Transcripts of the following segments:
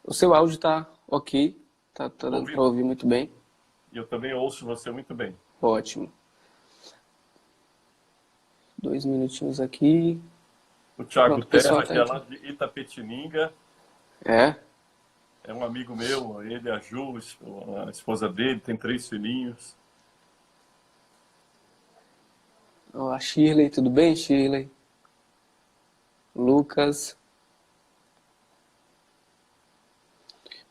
O seu áudio tá ok, tá dando para Ouvindo? ouvir muito bem. E eu também ouço você muito bem. Ótimo. 2 minutinhos aqui. O Thiago Pronto, o pessoal Terra, tá que é lá aqui. de Itapetininga, É. é um amigo meu, ele, a Ju, a esposa dele, tem 3 filhinhos. Ó, a Shirley, tudo bem, Shirley? Lucas.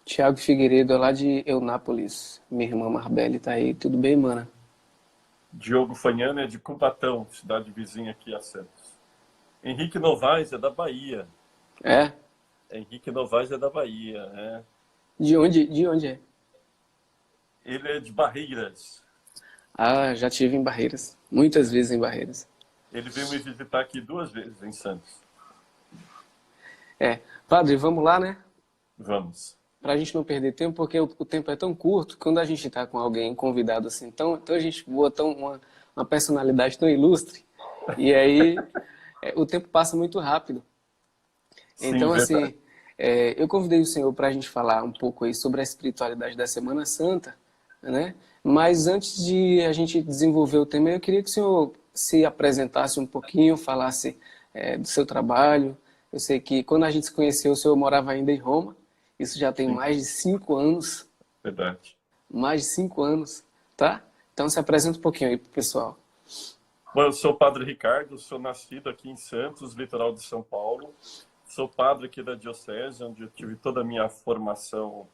Tiago Figueiredo, é lá de Eunápolis. Minha irmã Marbelle tá aí. Tudo bem, mana? Diogo Fagnani é de Cubatão, cidade vizinha aqui a Santos. Henrique Novaes é da Bahia. É? Henrique Novaes é da Bahia, é. De onde é? Ele é de Barreiras. Ah, já tive em Barreiras. Muitas vezes em Barreiras. Ele veio me visitar aqui 2 vezes em Santos. É. Padre, vamos lá, né? Vamos. Pra gente não perder tempo, porque o tempo é tão curto, quando a gente tá com alguém convidado assim, então a gente botou uma personalidade tão ilustre, e aí o tempo passa muito rápido. Sim, Então, verdade. assim, eu convidei o senhor para a gente falar um pouco aí sobre a espiritualidade da Semana Santa, né? Mas antes de a gente desenvolver o tema, eu queria que o senhor se apresentasse um pouquinho, falasse do seu trabalho. Eu sei que quando a gente se conheceu, o senhor morava ainda em Roma. Isso já tem Sim, mais de 5 anos. verdade. Mais de 5 anos, tá? Então se apresenta um pouquinho aí pro pessoal. Bom, eu sou o Padre Ricardo, sou nascido aqui em Santos, litoral de São Paulo. Sou padre aqui da Diocese, onde eu tive toda a minha formação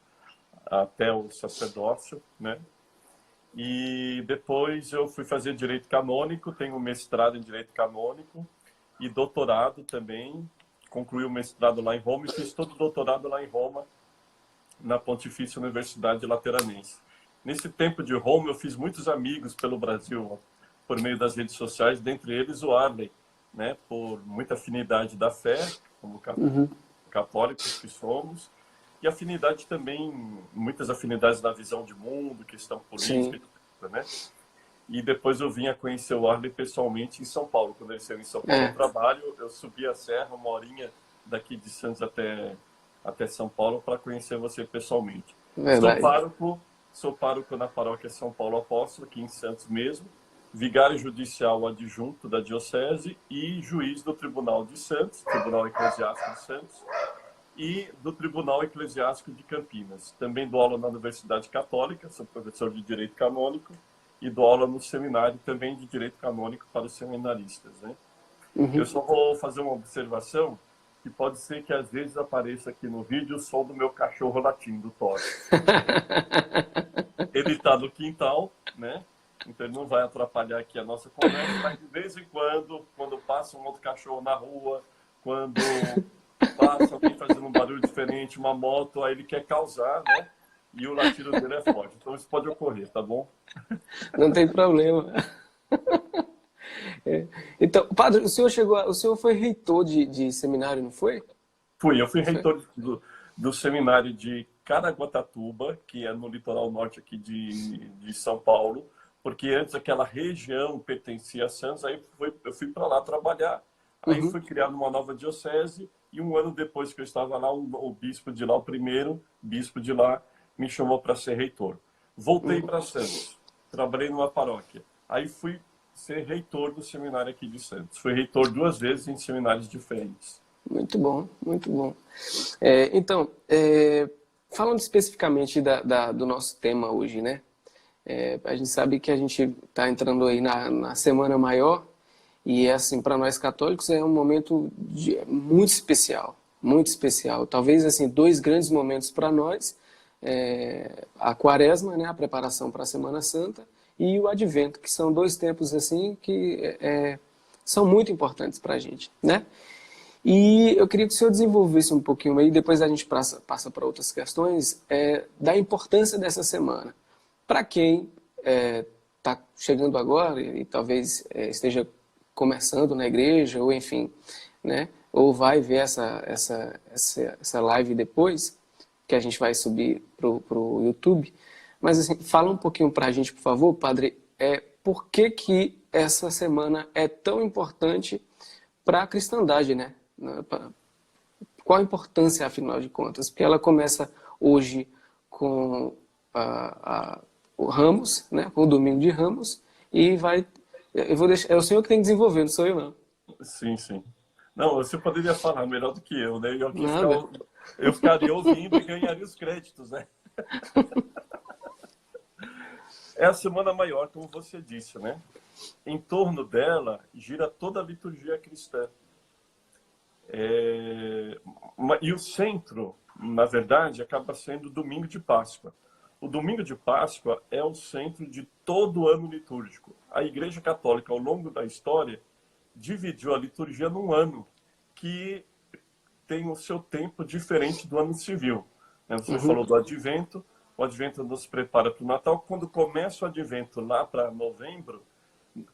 até o sacerdócio, né? E depois eu fui fazer Direito Canônico, tenho mestrado em Direito Canônico e doutorado também. Concluí o mestrado lá em Roma e fiz todo o doutorado lá em Roma, na Pontifícia Universidade Lateranense. Nesse tempo de Roma, eu fiz muitos amigos pelo Brasil, por meio das redes sociais, dentre eles o Arley, né, por muita afinidade da fé, como católicos que somos, e afinidade também, muitas afinidades na visão de mundo, questão política, Sim. etc, né? E depois eu vim a conhecer o Arley pessoalmente em São Paulo. Quando ele esteve em São Paulo, eu É, trabalho, eu subi a serra, 1 horinha daqui de Santos até São Paulo para conhecer você pessoalmente. Sou verdade. pároco, sou pároco na paróquia São Paulo Apóstolo, aqui em Santos mesmo, vigário judicial adjunto da Diocese e juiz do Tribunal de Santos, Tribunal Eclesiástico de Santos, e do Tribunal Eclesiástico de Campinas. Também dou aula na Universidade Católica, sou professor de Direito Canônico, e dou aula no seminário também de Direito Canônico para os seminaristas, né? Eu só vou fazer uma observação, que pode ser que às vezes apareça aqui no vídeo o som do meu cachorro latindo, do Thor. Ele está no quintal, né? Então ele não vai atrapalhar aqui a nossa conversa, mas de vez em quando passa um outro cachorro na rua, quando passa alguém fazendo um barulho diferente, uma moto, aí ele quer causar, né? E o latido dele é forte. Então isso pode ocorrer, tá bom? Não tem problema. É. Então, padre, o senhor foi reitor de seminário, não foi? Eu fui Foi. reitor do seminário de Caraguatatuba, que é no litoral norte aqui de São Paulo, porque antes aquela região pertencia a Santos, aí eu fui para lá trabalhar, aí Uhum. foi criada uma nova diocese, e um ano depois que eu estava lá, o bispo de lá, o primeiro bispo de lá, me chamou para ser reitor. Voltei para Santos, trabalhei numa paróquia, aí fui ser reitor do seminário aqui de Santos. Fui reitor 2 vezes em seminários diferentes. Muito bom, muito bom. Então, falando especificamente do nosso tema hoje, né? A gente sabe que a gente está entrando aí na Semana Maior e, assim, para nós católicos é um momento muito especial, muito especial. Talvez, assim, dois grandes momentos para nós, a Quaresma, né? A preparação para a Semana Santa e o Advento, que são dois tempos, assim, que são muito importantes para a gente, né? E eu queria que o senhor desenvolvesse um pouquinho aí, depois a gente passa para outras questões, da importância dessa semana. Para quem está chegando agora e talvez esteja começando na igreja, ou enfim, né, ou vai ver essa live depois, que a gente vai subir para o YouTube. Mas assim, fala um pouquinho para a gente, por favor, padre, por que essa semana é tão importante para a cristandade, né? Qual a importância, afinal de contas? Porque ela começa hoje com o Ramos, né? Com o Domingo de Ramos, e vai... Eu vou deixar, é o senhor que tem que desenvolver, não sou eu, não. Sim, sim. Não, você poderia falar melhor do que eu, né? Nada. Eu ficaria ouvindo e ganharia os créditos, né? É a Semana Maior, como você disse, né? Em torno dela gira toda a liturgia cristã. E o centro, na verdade, acaba sendo o Domingo de Páscoa. O Domingo de Páscoa é o centro de todo o ano litúrgico. A Igreja Católica, ao longo da história, dividiu a liturgia num ano que tem o seu tempo diferente do ano civil. Você falou do Advento, o Advento nos prepara para o Natal. Quando começa o Advento, lá para novembro,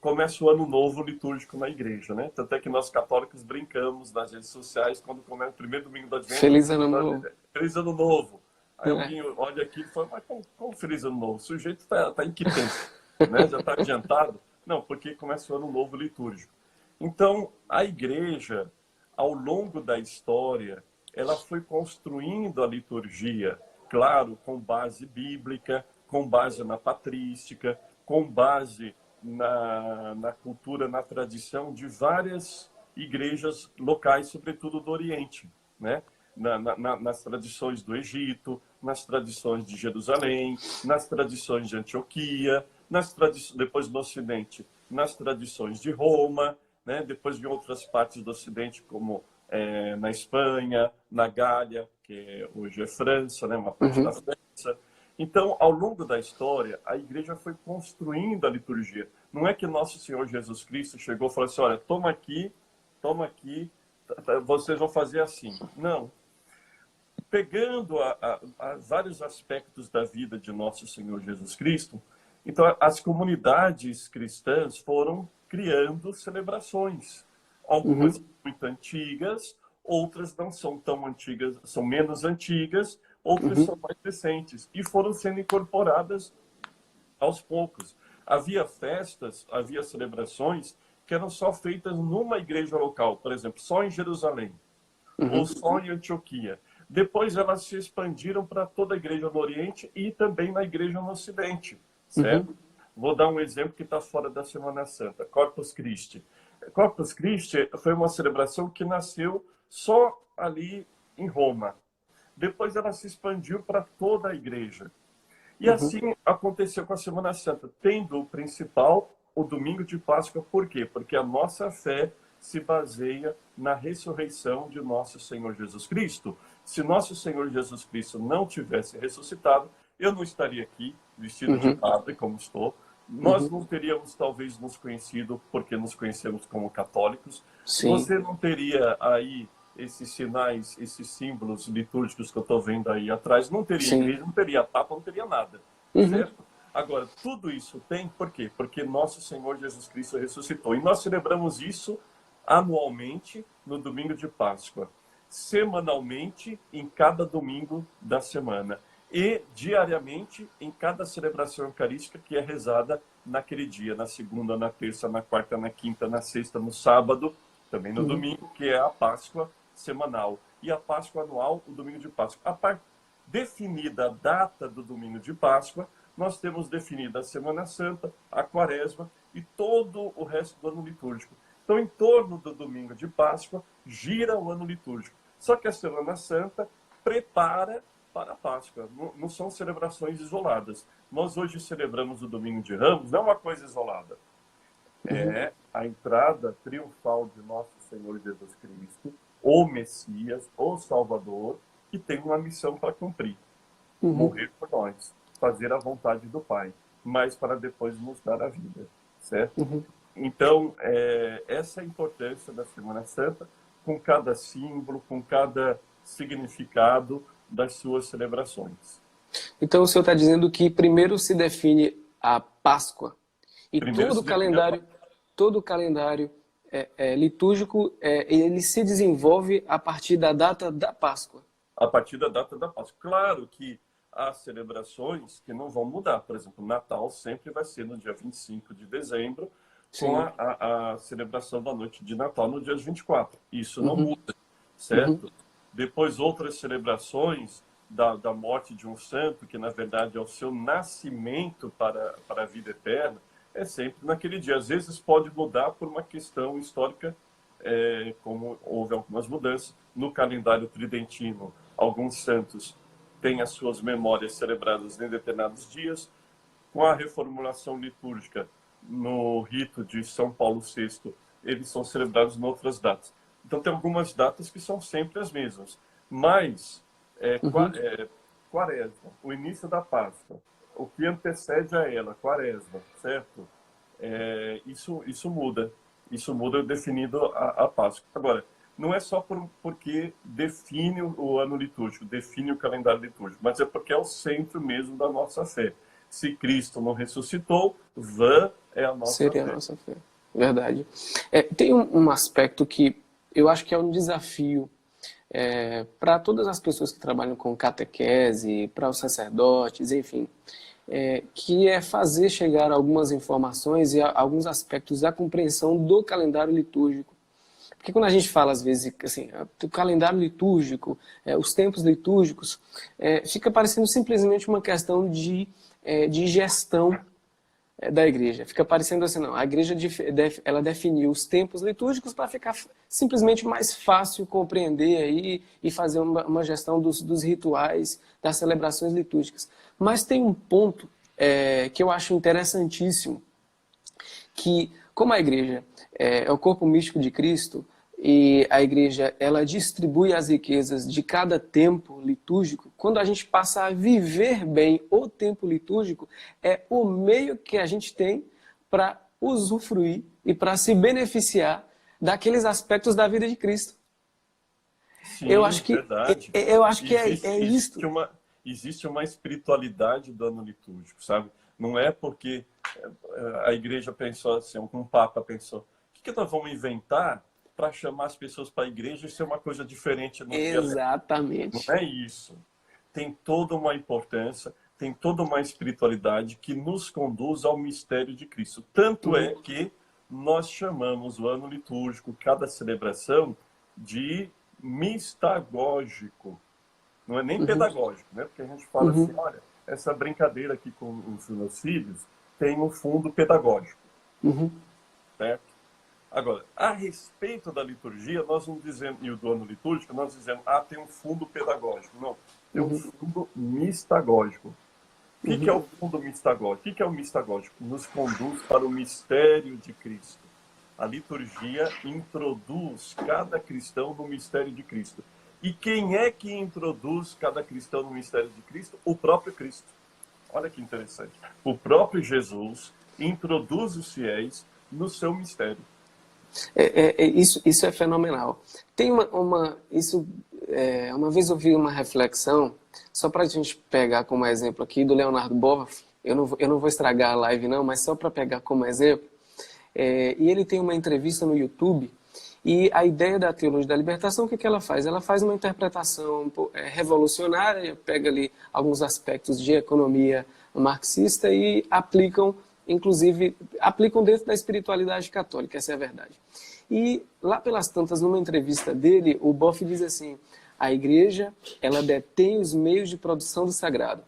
começa o ano novo litúrgico na igreja, né? Tanto é que nós católicos brincamos nas redes sociais quando começa o primeiro domingo do Advento. Feliz Ano Novo. Feliz Ano Novo. Aí É. alguém olha aqui e fala, mas como Feliz Ano Novo? O sujeito tá em que tempo? Né? Já está adiantado? Não, porque começa o ano novo litúrgico. Então, a igreja, ao longo da história, ela foi construindo a liturgia, claro, com base bíblica, com base na patrística, com base na cultura, na tradição de várias igrejas locais, sobretudo do Oriente, né? Nas tradições do Egito, nas tradições de Jerusalém, nas tradições de Antioquia, depois no Ocidente, nas tradições de Roma, né? Depois de outras partes do Ocidente, como na Espanha, na Gália, que hoje é França, né? Uma parte da França. Então, ao longo da história, a igreja foi construindo a liturgia. Não é que nosso Senhor Jesus Cristo chegou e falou assim, olha, toma aqui, vocês vão fazer assim. Não. Pegando a vários aspectos da vida de nosso Senhor Jesus Cristo, então as comunidades cristãs foram criando celebrações. Algumas muito antigas, outras não são tão antigas, são menos antigas, outras são mais recentes, e foram sendo incorporadas aos poucos. Havia festas, havia celebrações que eram só feitas numa igreja local, por exemplo, só em Jerusalém, ou só em Antioquia. Depois elas se expandiram para toda a igreja no Oriente e também na igreja no Ocidente, certo? Vou dar um exemplo que está fora da Semana Santa, Corpus Christi. Corpus Christi foi uma celebração que nasceu só ali em Roma. Depois ela se expandiu para toda a igreja. E assim aconteceu com a Semana Santa, tendo o principal, o domingo de Páscoa. Por quê? Porque a nossa fé se baseia na ressurreição de nosso Senhor Jesus Cristo. Se nosso Senhor Jesus Cristo não tivesse ressuscitado, eu não estaria aqui vestido de padre como estou. Nós não teríamos talvez nos conhecido porque nos conhecemos como católicos. Sim. Você não teria aí esses sinais, esses símbolos litúrgicos que eu estou vendo aí atrás. Não teria igreja, não teria papa, não teria nada. Certo? Agora, tudo isso tem por quê? Porque nosso Senhor Jesus Cristo ressuscitou. E nós celebramos isso anualmente no domingo de Páscoa, semanalmente em cada domingo da semana e diariamente em cada celebração eucarística que é rezada naquele dia, na segunda, na terça, na quarta, na quinta, na sexta, no sábado, também no domingo, que é a Páscoa semanal. E a Páscoa anual, o domingo de Páscoa. Definida a data do domingo de Páscoa, nós temos definida a Semana Santa, a Quaresma e todo o resto do ano litúrgico. Então, em torno do domingo de Páscoa, gira o ano litúrgico. Só que a Semana Santa prepara para a Páscoa. Não são celebrações isoladas. Nós hoje celebramos o Domingo de Ramos, não é uma coisa isolada. É a entrada triunfal de nosso Senhor Jesus Cristo, o Messias, o Salvador, que tem uma missão para cumprir. Morrer por nós, fazer a vontade do Pai, mas para depois nos dar a vida, certo? Então, essa é a importância da Semana Santa, com cada símbolo, com cada significado das suas celebrações. Então, o senhor está dizendo que primeiro se define a Páscoa e Primeiro todo o calendário litúrgico, ele se desenvolve a partir da data da Páscoa. A partir da data da Páscoa. Claro que há celebrações que não vão mudar. Por exemplo, o Natal sempre vai ser no dia 25 de dezembro, com a celebração da noite de Natal no dia 24. Isso não muda, certo? Depois, outras celebrações da morte de um santo, que na verdade é o seu nascimento para a vida eterna, é sempre naquele dia. Às vezes pode mudar por uma questão histórica, como houve algumas mudanças. No calendário tridentino, alguns santos têm as suas memórias celebradas em determinados dias. Com a reformulação litúrgica, no rito de São Paulo VI, eles são celebrados em outras datas. Então, tem algumas datas que são sempre as mesmas. Mas, Quaresma, o início da Páscoa, o que antecede a ela, Quaresma, certo? Isso muda. Isso muda definido a Páscoa. Agora, não é só porque define o ano litúrgico, define o calendário litúrgico, mas é porque é o centro mesmo da nossa fé. Se Cristo não ressuscitou, vã é a nossa Seria fé. a nossa fé. Verdade. Tem um aspecto que eu acho que é um desafio para todas as pessoas que trabalham com catequese, para os sacerdotes, enfim, que é fazer chegar algumas informações e alguns aspectos da compreensão do calendário litúrgico. Porque quando a gente fala, às vezes, assim, o calendário litúrgico, os tempos litúrgicos, fica parecendo simplesmente uma questão de gestão da igreja. Fica parecendo assim, não, a igreja ela definiu os tempos litúrgicos para ficar simplesmente mais fácil compreender aí e fazer uma gestão dos rituais, das celebrações litúrgicas. Mas tem um ponto que eu acho interessantíssimo, que como a igreja é o corpo místico de Cristo, e a igreja ela distribui as riquezas de cada tempo litúrgico, quando a gente passa a viver bem o tempo litúrgico, é o meio que a gente tem para usufruir e para se beneficiar daqueles aspectos da vida de Cristo. Sim, eu acho que, verdade. Isso. Existe uma espiritualidade do ano litúrgico, sabe? Não é porque a igreja pensou assim, um papa pensou, o que nós vamos inventar para chamar as pessoas para a igreja e ser uma coisa diferente no dia. Exatamente. Não é isso. Tem toda uma importância, tem toda uma espiritualidade que nos conduz ao mistério de Cristo. Tanto é que nós chamamos o ano litúrgico, cada celebração, de mistagógico. Não é nem pedagógico, né? Porque a gente fala assim, olha, essa brincadeira aqui com os meus filhos tem um fundo pedagógico. Certo? Agora, a respeito da liturgia, nós não dizemos, e do ano litúrgico, nós dizemos, tem um fundo pedagógico. Não, tem um fundo mistagógico. O que é o fundo mistagógico? O que é o mistagógico? Nos conduz para o mistério de Cristo. A liturgia introduz cada cristão no mistério de Cristo. E quem é que introduz cada cristão no mistério de Cristo? O próprio Cristo. Olha que interessante. O próprio Jesus introduz os fiéis no seu mistério. Isso é fenomenal. Tem uma vez eu vi uma reflexão, só para a gente pegar como exemplo aqui, do Leonardo Boff. Eu não vou estragar a live não, mas só para pegar como exemplo. E ele tem uma entrevista no YouTube, e a ideia da teologia da libertação, o que ela faz? Ela faz uma interpretação revolucionária, pega ali alguns aspectos de economia marxista e aplicam dentro da espiritualidade católica, essa é a verdade. E lá pelas tantas, numa entrevista dele, o Boff diz assim, a igreja, ela detém os meios de produção do sagrado.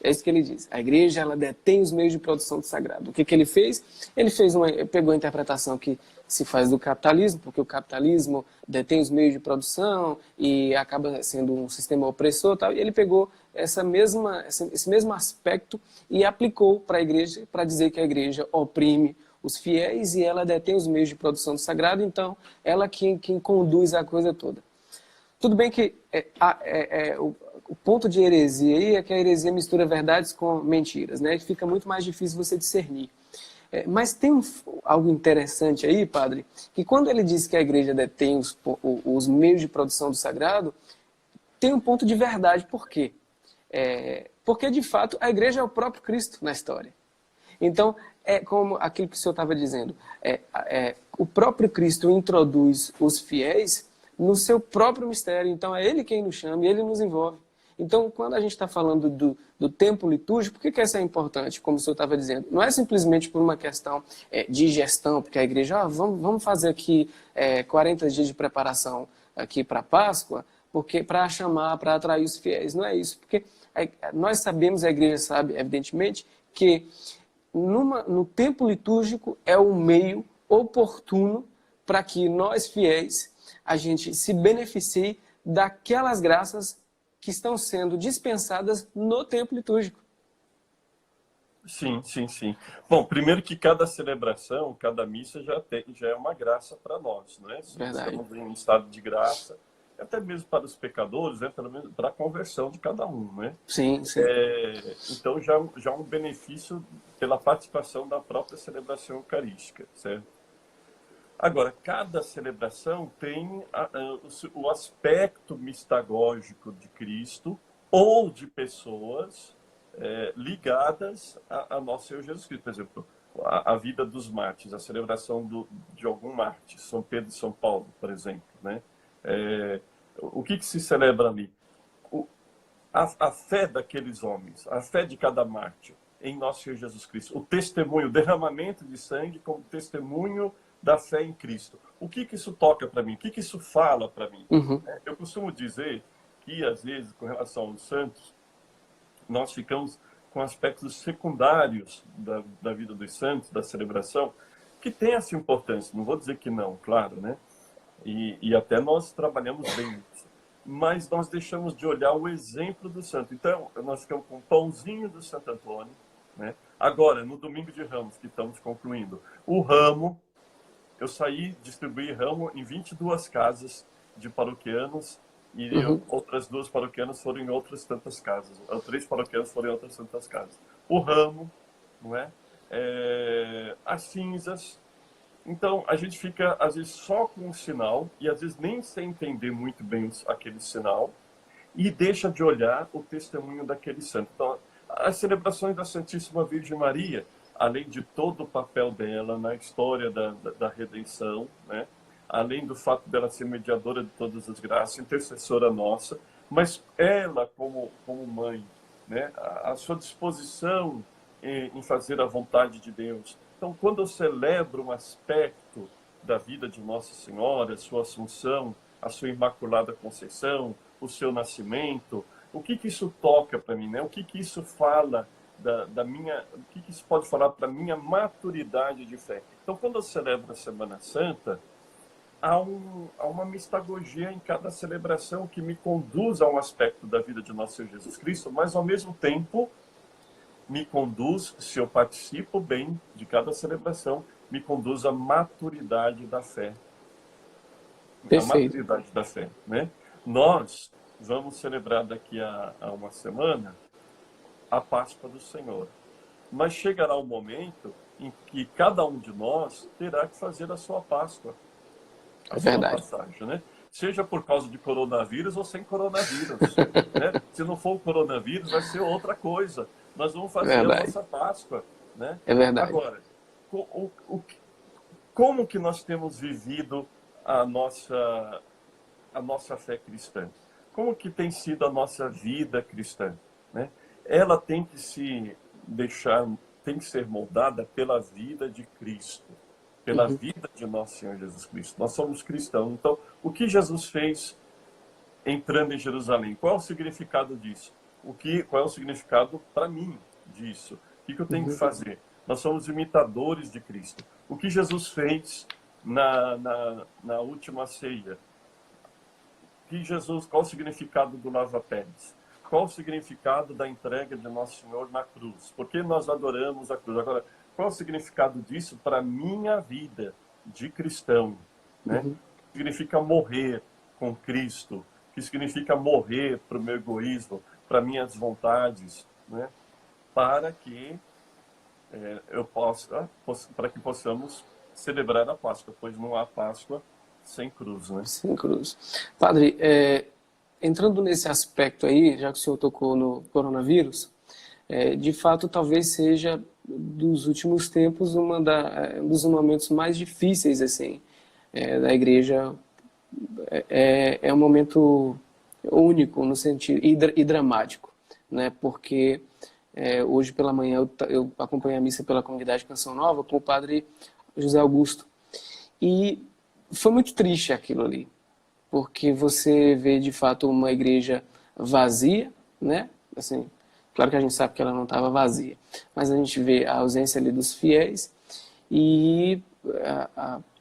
É isso que ele diz. A igreja, ela detém os meios de produção do sagrado. O que ele fez? Ele pegou a interpretação que se faz do capitalismo, porque o capitalismo detém os meios de produção e acaba sendo um sistema opressor, tal, e ele pegou esse mesmo aspecto e aplicou para a igreja, para dizer que a igreja oprime os fiéis e ela detém os meios de produção do sagrado, então ela quem conduz a coisa toda. Tudo bem que o ponto de heresia aí é que a heresia mistura verdades com mentiras, né? Fica muito mais difícil você discernir. Mas tem algo interessante aí, padre, que quando ele diz que a igreja detém os meios de produção do sagrado, tem um ponto de verdade. Por quê? Porque, de fato, a igreja é o próprio Cristo na história. Então, é como aquilo que o senhor estava dizendo, o próprio Cristo introduz os fiéis no seu próprio mistério. Então, é Ele quem nos chama e Ele nos envolve. Então, quando a gente está falando do tempo litúrgico, por que isso é importante, como o senhor estava dizendo? Não é simplesmente por uma questão de gestão, porque a igreja, vamos fazer aqui 40 dias de preparação aqui para a Páscoa, porque para chamar, para atrair os fiéis. Não é isso, porque nós sabemos, a igreja sabe, evidentemente, que no tempo litúrgico é o meio oportuno para que nós fiéis, a gente se beneficie daquelas graças que estão sendo dispensadas no tempo litúrgico. Sim, sim, sim. Bom, primeiro que cada celebração, cada missa já é uma graça para nós, não é? Verdade. Estamos em um estado de graça, até mesmo para os pecadores, né? Pelo menos para a conversão de cada um, né? Sim, sim. Então já um benefício pela participação da própria celebração eucarística, certo? Agora, cada celebração tem o aspecto mistagógico de Cristo ou de pessoas ligadas a nosso Senhor Jesus Cristo. Por exemplo, a vida dos mártires, a celebração de algum mártir, São Pedro e São Paulo, por exemplo, né? O que se celebra ali? A fé daqueles homens, a fé de cada mártir em nosso Senhor Jesus Cristo, o testemunho, o derramamento de sangue como testemunho da fé em Cristo. O que isso toca para mim? O que isso fala para mim? Uhum. Eu costumo dizer que, às vezes, com relação aos santos, nós ficamos com aspectos secundários da vida dos santos, da celebração, que tem essa importância. Não vou dizer que não, claro, né? E até nós trabalhamos bem nisso. Mas nós deixamos de olhar o exemplo do santo. Então, nós ficamos com o pãozinho do Santo Antônio, né? Agora, no domingo de Ramos, que estamos concluindo, o ramo, eu saí, distribuí ramo em 22 casas de paroquianos e outras 2 paroquianas foram em outras tantas casas. 3 paroquianos foram em outras tantas casas. O ramo, não é? As cinzas. Então, a gente fica, às vezes, só com um sinal e, às vezes, nem sem entender muito bem aquele sinal e deixa de olhar o testemunho daquele santo. Então, as celebrações da Santíssima Virgem Maria, além de todo o papel dela na história da redenção, né? Além do fato dela ser mediadora de todas as graças, intercessora nossa, mas ela, como mãe, né? A sua disposição em fazer a vontade de Deus. Então, quando eu celebro um aspecto da vida de Nossa Senhora, a sua Assunção, a sua Imaculada Conceição, o seu nascimento, o que isso toca para mim, né? O que isso fala da minha... O que isso pode falar para a minha maturidade de fé? Então, quando eu celebro a Semana Santa, há uma mistagogia em cada celebração que me conduz a um aspecto da vida de Nosso Senhor Jesus Cristo, mas, ao mesmo tempo, me conduz, se eu participo bem de cada celebração, me conduz à maturidade da fé. Perfeito. A maturidade da fé, né? Nós vamos celebrar daqui a uma semana a Páscoa do Senhor. Mas chegará o momento em que cada um de nós terá que fazer a sua Páscoa. A sua passagem, né? Seja por causa de coronavírus ou sem coronavírus. Né? Se não for o coronavírus, vai ser outra coisa. Nós vamos fazer a nossa Páscoa. Né? É verdade. Agora, como que nós temos vivido a nossa fé cristã? Como que tem sido a nossa vida cristã? Né? Ela tem que tem que ser moldada pela vida de Cristo, pela vida de nosso Senhor Jesus Cristo. Nós somos cristãos. Então, o que Jesus fez entrando em Jerusalém? Qual é o significado disso? Qual é o significado para mim disso? O que eu tenho que fazer? Nós somos imitadores de Cristo. O que Jesus fez na última ceia? Qual o significado do lava-pés? Qual o significado da entrega de Nosso Senhor na cruz? Por que nós adoramos a cruz? Agora, qual é o significado disso para a minha vida de cristão? Né? O que significa morrer com Cristo? O que significa morrer para o meu egoísmo, para minhas vontades? Né? Para que para que possamos celebrar a Páscoa, pois não há Páscoa sem cruz, né? Sem cruz. Padre, entrando nesse aspecto aí, já que o senhor tocou no coronavírus, de fato talvez seja dos últimos tempos um dos momentos mais difíceis assim da igreja. É um momento único no sentido e dramático, né? Porque hoje pela manhã eu acompanhei a missa pela comunidade Canção Nova com o padre José Augusto e foi muito triste aquilo ali, porque você vê de fato uma igreja vazia, né? Assim, claro que a gente sabe que ela não estava vazia, mas a gente vê a ausência ali dos fiéis e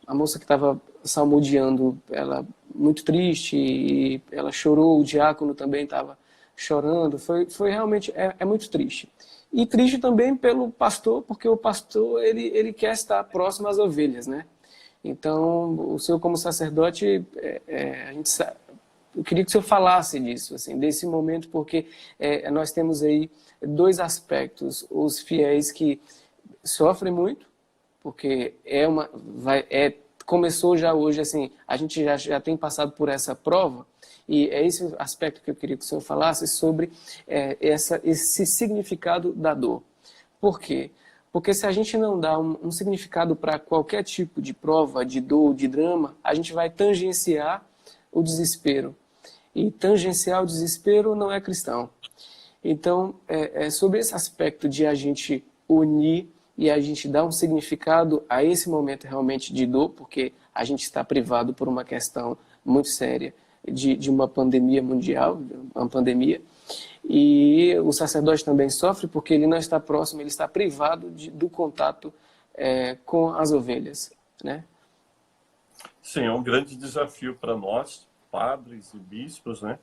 a moça que estava salmodiando, ela muito triste, e ela chorou, o diácono também estava chorando, foi realmente, é muito triste. E triste também pelo pastor, porque o pastor, ele quer estar próximo às ovelhas, né? Então, o senhor como sacerdote, a gente sabe, eu queria que o senhor falasse disso, assim, desse momento, porque nós temos aí dois aspectos: os fiéis que sofrem muito, porque começou já hoje, assim, a gente já tem passado por essa prova, e é esse aspecto que eu queria que o senhor falasse sobre esse significado da dor. Por quê? Porque se a gente não dá um significado para qualquer tipo de prova, de dor, de drama, a gente vai tangenciar o desespero. E tangenciar o desespero não é cristão. Então, sobre esse aspecto de a gente unir e a gente dar um significado a esse momento realmente de dor, porque a gente está privado por uma questão muito séria de uma pandemia mundial, uma pandemia, e o sacerdote também sofre porque ele não está próximo, ele está privado do contato com as ovelhas, né? Sim, é um grande desafio para nós, padres e bispos, né?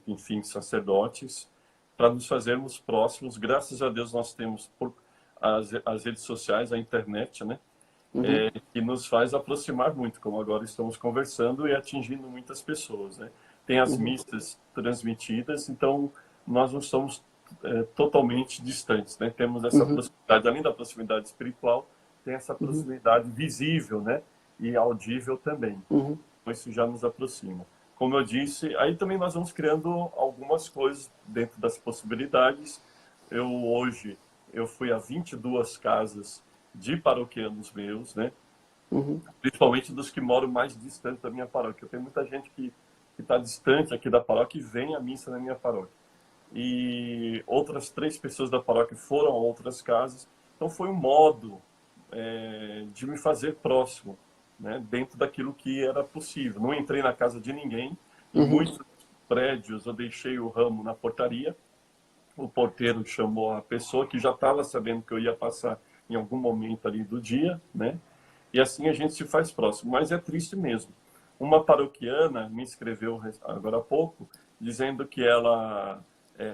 Enfim, sacerdotes, para nos fazermos próximos. Graças a Deus nós temos por as redes sociais, a internet, né? Uhum. Que nos faz aproximar muito, como agora estamos conversando e atingindo muitas pessoas, né? Tem as Uhum. missas transmitidas, então nós não somos totalmente distantes, né? Temos essa Uhum. proximidade, além da proximidade espiritual, tem essa Uhum. proximidade visível, né? E audível também. Uhum. Então isso já nos aproxima. Como eu disse, aí também nós vamos criando algumas coisas dentro das possibilidades. Hoje eu fui a 22 casas de paroquianos meus, né? Uhum. Principalmente dos que moram mais distante da minha paróquia. Eu tenho muita gente que está distante aqui da paróquia e vem à missa na minha paróquia. E outras 3 pessoas da paróquia foram a outras casas. Então foi um modo de me fazer próximo, né? Dentro daquilo que era possível. Não entrei na casa de ninguém. Em Uhum. muitos prédios eu deixei o ramo na portaria. O porteiro chamou a pessoa que já estava sabendo que eu ia passar em algum momento ali do dia, né? E assim a gente se faz próximo. Mas é triste mesmo. Uma paroquiana me escreveu agora há pouco, dizendo que ela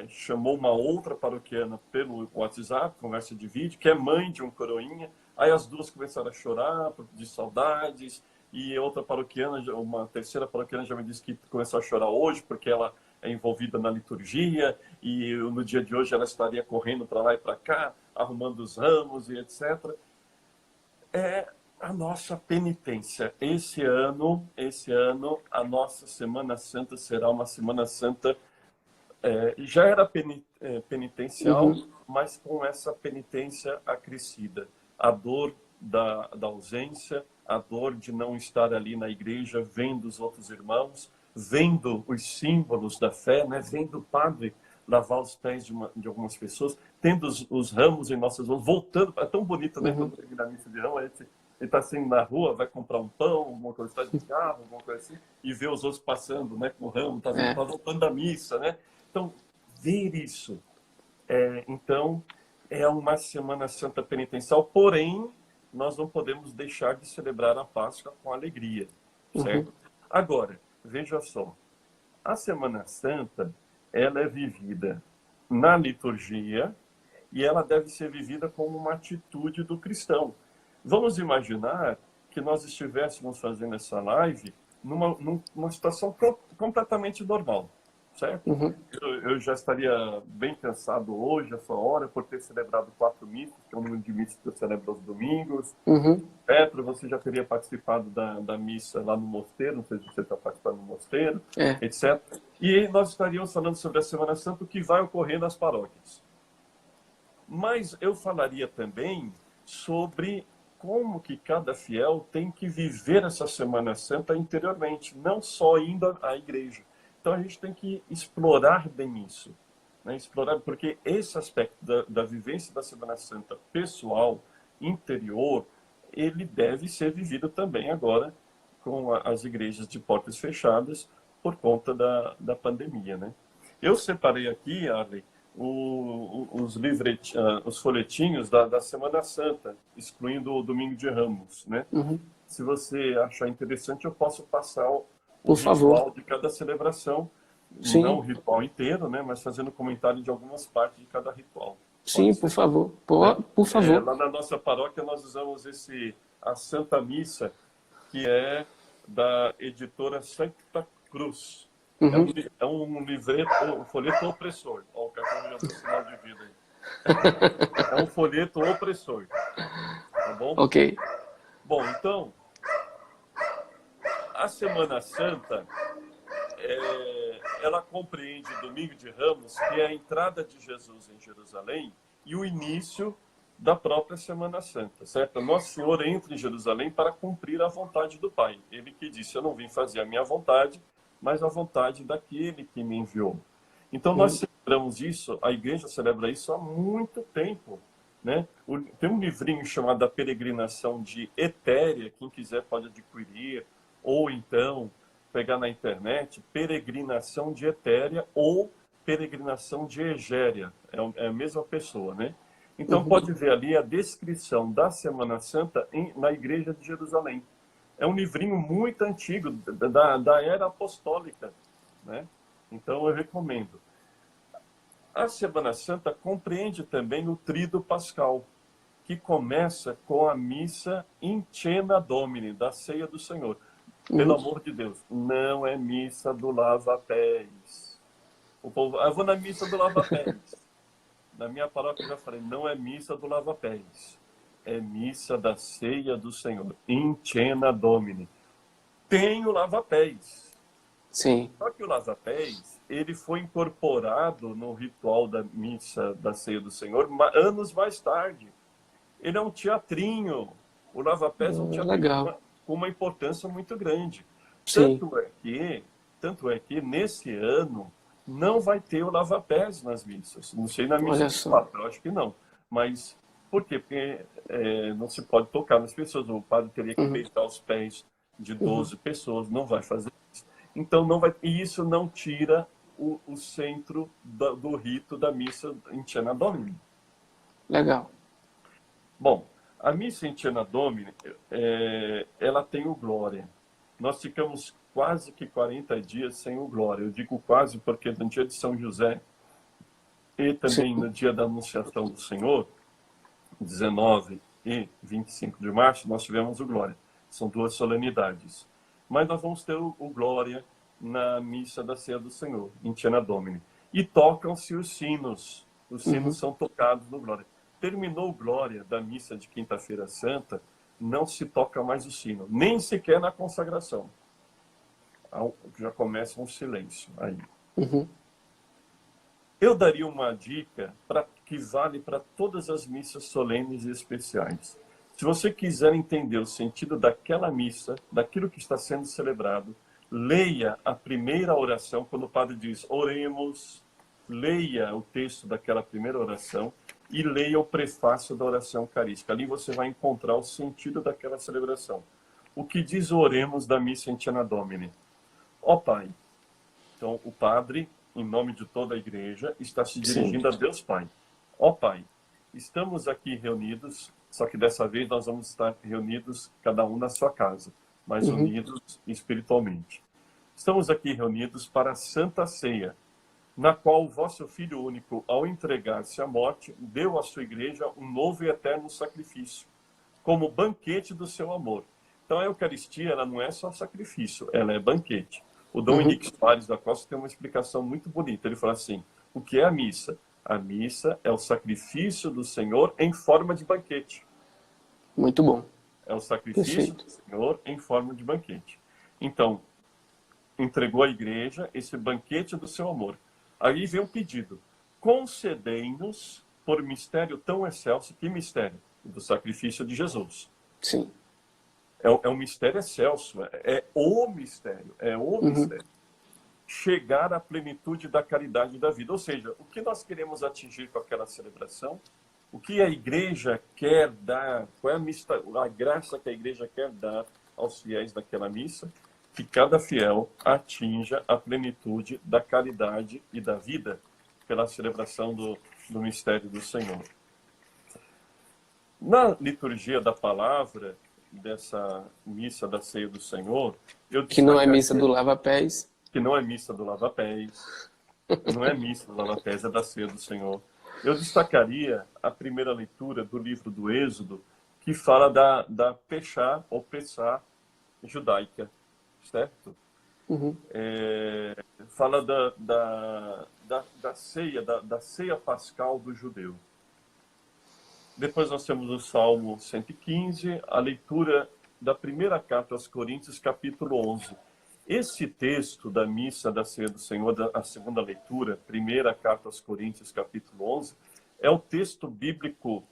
chamou uma outra paroquiana pelo WhatsApp, conversa de vídeo, que é mãe de um coroinha. Aí as duas começaram a chorar de saudades. E outra paroquiana, uma terceira paroquiana já me disse que começou a chorar hoje, porque ela é envolvida na liturgia e no dia de hoje ela estaria correndo para lá e para cá, arrumando os ramos e etc. É a nossa penitência. Esse ano, a nossa Semana Santa será uma Semana Santa, já era penitencial, Uhum. mas com essa penitência acrescida. A dor da ausência, a dor de não estar ali na igreja, vendo os outros irmãos, vendo os símbolos da fé, né? Vendo o padre lavar os pés de algumas pessoas, tendo os ramos em nossas mãos, voltando. É tão bonito, né? Uhum. Quando termina a missa de ramo, ele está assim na rua, vai comprar um pão, alguma coisa, está de carro, alguma coisa assim, e vê os outros passando, né? Com o ramo, está voltando da missa, né? Então, ver isso. Então, é uma Semana Santa penitencial, porém, nós não podemos deixar de celebrar a Páscoa com alegria, Uhum. certo? Agora, veja só, a Semana Santa, ela é vivida na liturgia e ela deve ser vivida como uma atitude do cristão. Vamos imaginar que nós estivéssemos fazendo essa live numa situação completamente normal, certo? Uhum. Eu já estaria bem cansado hoje, essa hora, por ter celebrado 4 missas, que é o número de missas que eu celebro aos domingos. Uhum. Petro, você já teria participado da missa lá no mosteiro, não sei se você está participando no mosteiro, É. etc. E nós estaríamos falando sobre a Semana Santa, o que vai ocorrer nas paróquias. Mas eu falaria também sobre como que cada fiel tem que viver essa Semana Santa interiormente, não só indo à igreja. Então a gente tem que explorar bem isso, né? Explorar, porque esse aspecto da vivência da Semana Santa pessoal, interior, ele deve ser vivido também agora com as igrejas de portas fechadas por conta da pandemia, né? Eu separei aqui, Arley, os folhetinhos da Semana Santa, excluindo o Domingo de Ramos, né? Uhum. Se você achar interessante, eu posso passar o Por favor. ritual de cada celebração, não o Sim, ritual inteiro, né? Mas fazendo comentário de algumas partes de cada ritual. Pode sim, por ser? favor. Né? Por favor. Lá na nossa paróquia nós usamos a Santa Missa, que é da editora Santa Cruz. Uhum. É um livreto, um folheto opressor. Olha o cartão já deu sinal de vida aí. É um folheto opressor. Tá bom? Ok. Bom, então, a Semana Santa, ela compreende o Domingo de Ramos, que é a entrada de Jesus em Jerusalém, e o início da própria Semana Santa, certo? Nosso Senhor entra em Jerusalém para cumprir a vontade do Pai. Ele que disse, eu não vim fazer a minha vontade, mas a vontade daquele que me enviou. Então nós celebramos isso, a igreja celebra isso há muito tempo, né? Tem um livrinho chamado A Peregrinação de Etéria, quem quiser pode adquirir, ou então pegar na internet, Peregrinação de Etéria ou Peregrinação de Egéria, é a mesma pessoa, né? Então pode ver ali a descrição da Semana Santa na Igreja de Jerusalém. É um livrinho muito antigo, da era apostólica, né? Então eu recomendo. A Semana Santa compreende também o Tríduo Pascal, que começa com a missa in cena Domini, da Ceia do Senhor. Pelo amor de Deus, não é missa do lava-pés. O povo, eu vou na missa do lava-pés. Na minha paróquia eu já falei, não é missa do lava-pés. É missa da Ceia do Senhor, in cena Domini. Tem o lava-pés. Sim. Só que o lava-pés, ele foi incorporado no ritual da missa da Ceia do Senhor anos mais tarde. Ele é um teatrinho. O lava-pés é um teatrinho Legal. com uma importância muito grande. Sim. Tanto é que nesse ano não vai ter o lava-pés nas missas. Não sei na missa Olha de só. quatro, eu acho que não. Mas por quê? Porque não se pode tocar nas pessoas. O padre teria que beijar os pés de 12 pessoas, não vai fazer isso. Então não vai. E isso não tira o centro do rito da missa em Cena Domini. Legal. Bom, a missa em Cena Domini, ela tem o Glória. Nós ficamos quase que 40 dias sem o Glória. Eu digo quase porque no dia de São José e também Sim. no dia da Anunciação do Senhor, 19 e 25 de março, nós tivemos o Glória. São duas solenidades. Mas nós vamos ter o Glória na missa da Ceia do Senhor, em Cena Domini. E tocam-se os sinos. Os sinos são tocados no Glória. Terminou o Glória da missa de Quinta-feira Santa, não se toca mais o sino, nem sequer na consagração. Já começa um silêncio aí. Eu daria uma dica que vale para todas as missas solenes e especiais. Se você quiser entender o sentido daquela missa, daquilo que está sendo celebrado, leia a primeira oração, quando o padre diz oremos, leia o texto daquela primeira oração e leia o prefácio da oração eucarística. Ali você vai encontrar o sentido daquela celebração. O que diz o oremos da missa em Cena Domini? Ó Pai. Então, o padre, em nome de toda a igreja, está se dirigindo a Deus Pai. Ó Pai, estamos aqui reunidos, só que dessa vez nós vamos estar reunidos, cada um na sua casa, mas unidos espiritualmente. Estamos aqui reunidos para a Santa Ceia, na qual o vosso Filho único, ao entregar-se à morte, deu à sua igreja um novo e eterno sacrifício, como banquete do seu amor. Então a Eucaristia, ela não é só sacrifício, ela é banquete. O Dom Henrique Soares da Costa tem uma explicação muito bonita. Ele fala assim, o que é a missa? A missa é o sacrifício do Senhor em forma de banquete. Muito bom. É o sacrifício do Senhor em forma de banquete. Então, entregou à igreja esse banquete do seu amor. Aí vem um pedido. Concedei-nos, por mistério tão excelso, que mistério? Do sacrifício de Jesus. Sim. É um mistério excelso, é o mistério, mistério. Chegar à plenitude da caridade da vida. Ou seja, o que nós queremos atingir com aquela celebração, o que a igreja quer dar, qual é a graça que a igreja quer dar aos fiéis daquela missa, que cada fiel atinja a plenitude da caridade e da vida pela celebração do mistério do Senhor. Na liturgia da palavra, dessa missa da Ceia do Senhor, eu Que não é missa do destacaria lava-pés. que não é missa do lava-pés, não é missa do lava-pés, é da Ceia do Senhor. Eu destacaria a primeira leitura do livro do Êxodo, que fala da Pechá ou Pessá judaica, certo? Uhum. Fala da ceia, da ceia pascal do judeu. Depois nós temos o Salmo 115, a leitura da primeira carta aos Coríntios, capítulo 11. Esse texto da missa da Ceia do Senhor, a segunda leitura, primeira carta aos Coríntios, capítulo 11, é o texto bíblico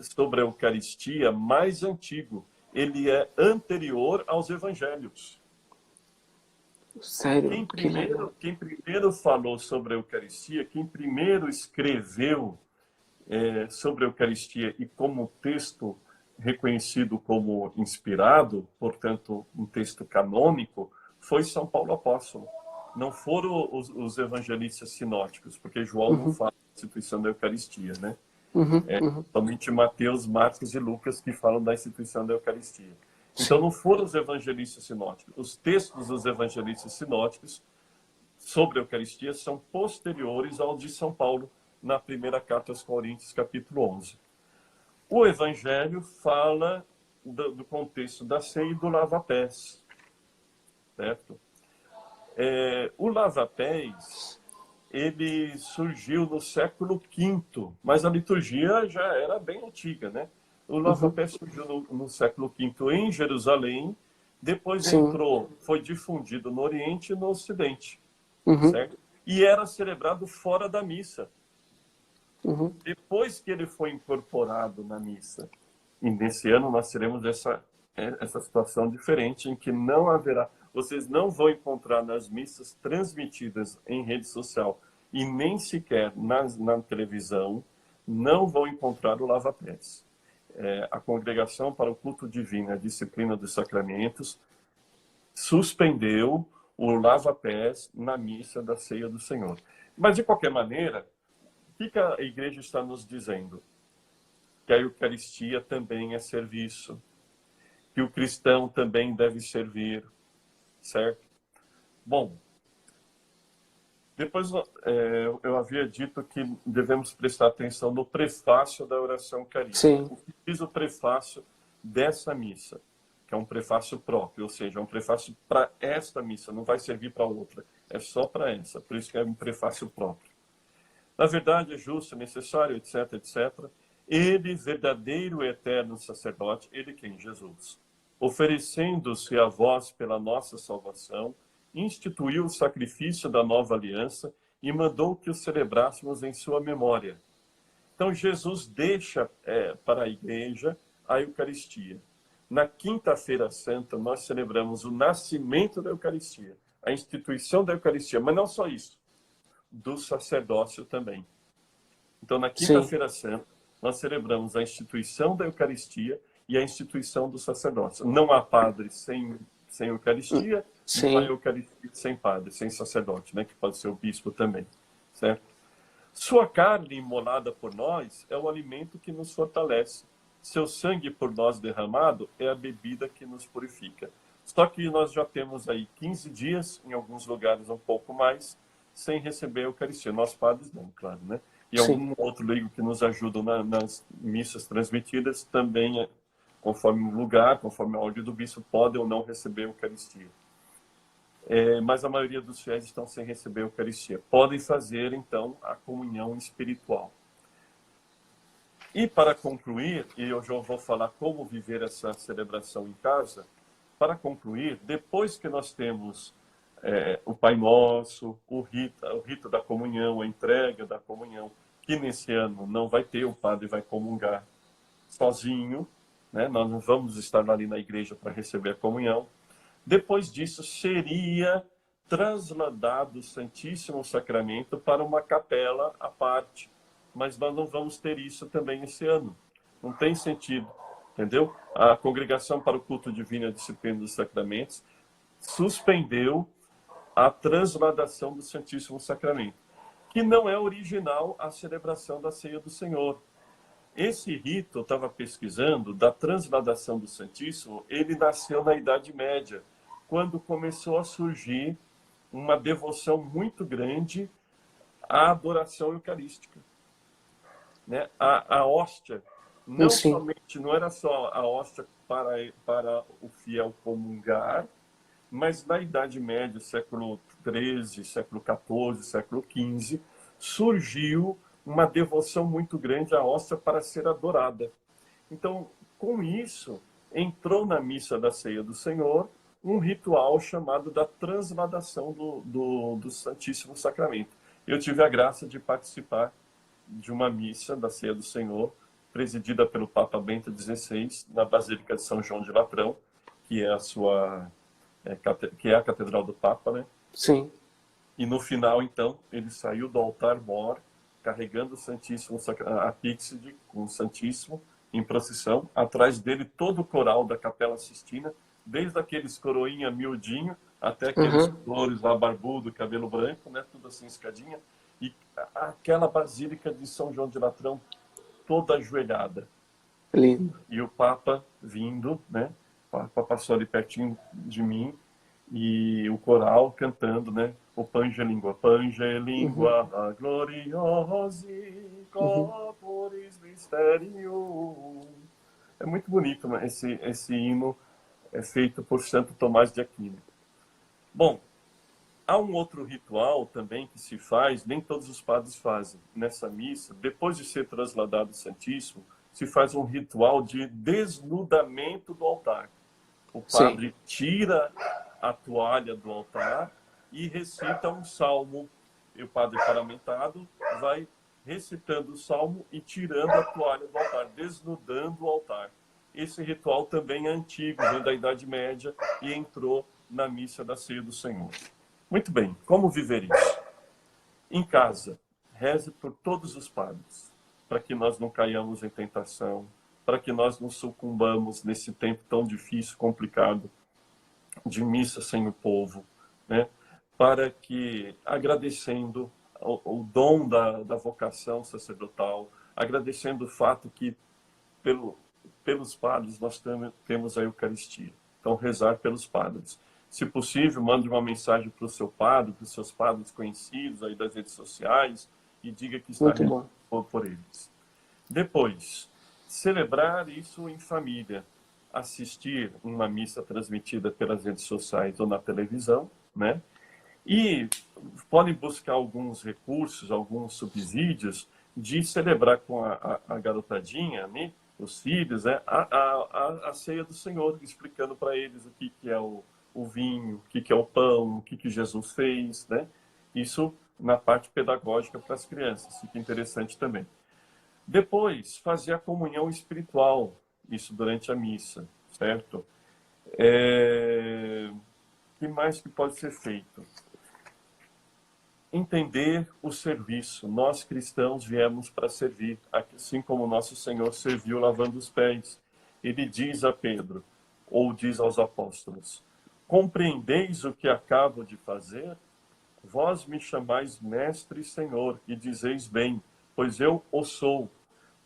sobre a Eucaristia mais antigo. Ele é anterior aos evangelhos. Sério? Que legal. Quem primeiro falou sobre a Eucaristia, quem primeiro escreveu sobre a Eucaristia e como texto reconhecido como inspirado, portanto, um texto canônico, foi São Paulo Apóstolo. Não foram os evangelistas sinóticos, porque João não fala da instituição da Eucaristia, né? Somente Mateus, Marcos e Lucas que falam da instituição da Eucaristia. Então, não foram os evangelistas sinóticos. Os textos dos evangelistas sinóticos sobre a Eucaristia são posteriores ao de São Paulo, na primeira carta aos Coríntios, capítulo 11. O Evangelho fala do contexto da ceia e do lava-pés, certo? O lava-pés, ele surgiu no século V, mas a liturgia já era bem antiga, né? O lava-pés surgiu no século V em Jerusalém, depois foi difundido no Oriente e no Ocidente, certo? E era celebrado fora da missa. Depois que ele foi incorporado na missa, e nesse ano nós teremos essa situação diferente, em que não haverá, vocês não vão encontrar nas missas transmitidas em rede social e nem sequer na televisão, não vão encontrar o lava-pés. A Congregação para o Culto Divino e a Disciplina dos Sacramentos suspendeu o lava-pés na missa da Ceia do Senhor. Mas, de qualquer maneira, o que a igreja está nos dizendo? Que a Eucaristia também é serviço, que o cristão também deve servir, certo? Bom, depois eu havia dito que devemos prestar atenção no prefácio da oração eucarística. O que diz o prefácio dessa missa? Que é um prefácio próprio, ou seja, é um prefácio para esta missa, não vai servir para outra, é só para essa, por isso que é um prefácio próprio. Na verdade, é justo, é necessário, etc, etc. Ele, verdadeiro e eterno sacerdote, ele quem? Jesus. Oferecendo-se a vós pela nossa salvação, instituiu o sacrifício da nova aliança e mandou que o celebrássemos em sua memória. Então, Jesus deixa para a igreja a Eucaristia. Na Quinta-feira Santa, nós celebramos o nascimento da Eucaristia, a instituição da Eucaristia, mas não só isso, do sacerdócio também. Então, na Quinta-feira Santa, nós celebramos a instituição da Eucaristia e a instituição do sacerdócio. Não há padre sem Eucaristia, não há Eucaristia sem padre, sem sacerdote, né? Que pode ser o bispo também, certo? Sua carne imolada por nós é o alimento que nos fortalece. Seu sangue por nós derramado é a bebida que nos purifica. Só que nós já temos aí 15 dias, em alguns lugares um pouco mais, sem receber a Eucaristia. Nós padres não, claro, né? E algum outro leigo que nos ajuda nas missas transmitidas também, conforme o lugar, conforme a ordem do bispo, podem ou não receber a Eucaristia. Mas a maioria dos fiéis estão sem receber a Eucaristia. Podem fazer, então, a comunhão espiritual. E para concluir, e eu já vou falar como viver essa celebração em casa, para concluir, depois que nós temos o Pai Nosso, o rito da comunhão, a entrega da comunhão, que nesse ano não vai ter, o padre vai comungar sozinho, né? Nós não vamos estar ali na igreja para receber a comunhão. Depois disso, seria trasladado o Santíssimo Sacramento para uma capela à parte, mas nós não vamos ter isso também esse ano. Não tem sentido, entendeu? A Congregação para o Culto Divino e a Disciplina dos Sacramentos suspendeu a transladação do Santíssimo Sacramento, que não é original à celebração da Ceia do Senhor. Esse rito, eu estava pesquisando, da transladação do Santíssimo, ele nasceu na Idade Média, quando começou a surgir uma devoção muito grande à adoração eucarística, né? A hóstia, Sim. não era só a hóstia para o fiel comungar, mas na Idade Média, século XIII, século XIV, século XV, surgiu uma devoção muito grande à hóstia para ser adorada. Então, com isso, entrou na missa da Ceia do Senhor um ritual chamado da transladação do Santíssimo Sacramento. Eu tive a graça de participar de uma missa da Ceia do Senhor, presidida pelo Papa Bento XVI, na Basílica de São João de Latrão, que é que é a Catedral do Papa, né? Sim. E no final, então, ele saiu do altar-mor, carregando o Santíssimo, a Píxide com o Santíssimo, em procissão. Atrás dele, todo o coral da Capela Sistina, desde aqueles coroinha miudinho, até aqueles flores lá, barbudo, cabelo branco, né? Tudo assim, escadinha. E aquela Basílica de São João de Latrão, toda ajoelhada. Lindo. E o Papa vindo, né? O Papa passou ali pertinho de mim, e o coral cantando, né? O Pange Língua gloriosi corporis mysterium. É muito bonito, né? Esse hino é feito por Santo Tomás de Aquino. Bom, há um outro ritual também que se faz, nem todos os padres fazem. Nessa missa, depois de ser trasladado o Santíssimo, se faz um ritual de desnudamento do altar. O padre tira a toalha do altar e recita um salmo. E o padre paramentado vai recitando o salmo e tirando a toalha do altar, desnudando o altar. Esse ritual também é antigo, vem da Idade Média e entrou na missa da Ceia do Senhor. Muito bem, como viver isso? Em casa, reze por todos os padres, para que nós não caiamos em tentação, para que nós não sucumbamos nesse tempo tão difícil, complicado, de missa sem o povo, né? Para que, agradecendo o dom da vocação sacerdotal, agradecendo o fato que, pelos padres, nós temos a Eucaristia. Então, rezar pelos padres. Se possível, mande uma mensagem para o seu padre, para os seus padres conhecidos aí das redes sociais, e diga que está rezando por eles. Depois, celebrar isso em família, assistir uma missa transmitida pelas redes sociais ou na televisão, né? E podem buscar alguns recursos, alguns subsídios de celebrar com a garotadinha, né? Os filhos, né? A ceia do Senhor, explicando para eles o que é o vinho, o que é o pão, o que Jesus fez, né? Isso na parte pedagógica para as crianças, fica interessante também. Depois, fazer a comunhão espiritual, isso durante a missa, certo? O que mais que pode ser feito? Entender o serviço. Nós, cristãos, viemos para servir, assim como nosso Senhor serviu lavando os pés. Ele diz a Pedro, ou diz aos apóstolos, compreendeis o que acabo de fazer? Vós me chamais mestre e Senhor, e dizeis bem, pois eu o sou.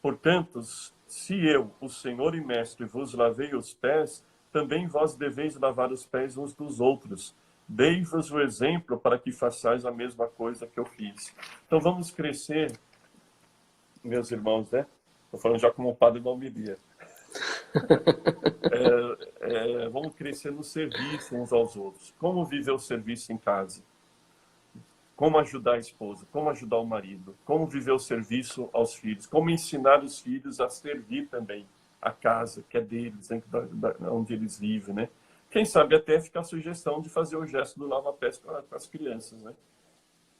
Portanto, se eu, o Senhor e Mestre, vos lavei os pés, também vós deveis lavar os pés uns dos outros. Dei-vos o exemplo para que façais a mesma coisa que eu fiz. Então vamos crescer, meus irmãos, né? Estou falando já como padre da homilia. Vamos crescer no serviço uns aos outros. Como viver o serviço em casa? Como ajudar a esposa, como ajudar o marido, como viver o serviço aos filhos, como ensinar os filhos a servir também a casa, que é deles, onde eles vivem, né? Quem sabe até ficar a sugestão de fazer o gesto do lava-pés para as crianças, né?